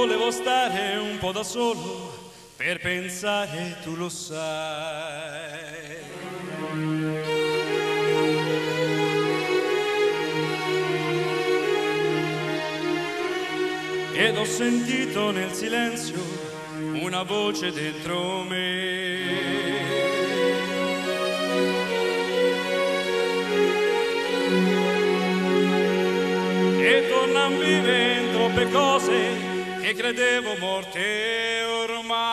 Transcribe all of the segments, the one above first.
volevo stare un po' da solo per pensare, tu lo sai. Ed ho sentito nel silenzio una voce dentro me. E tornan vive in troppe cose che credevo morte ormai.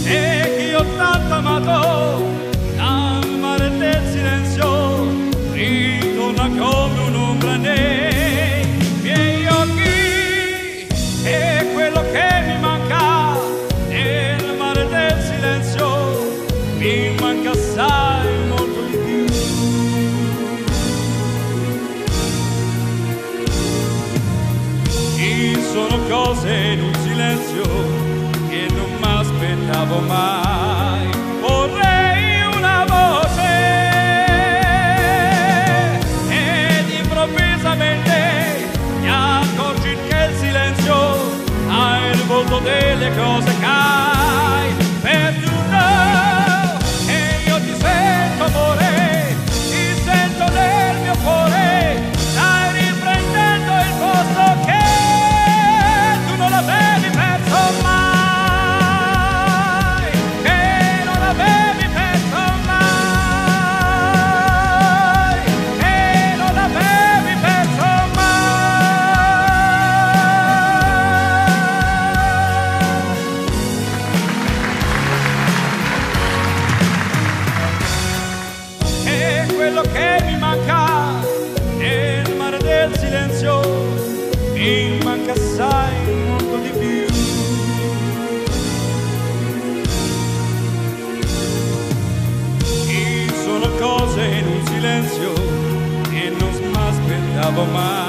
E che ho tanto amato dal mare del silenzio ritorna come un'ombra nei miei occhi. E quello che mi manca nel mare del silenzio mi manca assai, molto di più. Ci sono cose in un silenzio che non m'aspettavo mai. Vorrei una voce ed improvvisamente ti accorgi che il silenzio ha il volto delle cose che hai perduto. Amore, ti sento nel mio cuore, stai riprendendo il posto che tu non avevi perso mai, che non avevi perso mai, che non avevi perso quello che mi manca nel mare del silenzio mi manca assai, molto di più. Ci sono cose in un silenzio che non m'aspettavo mai.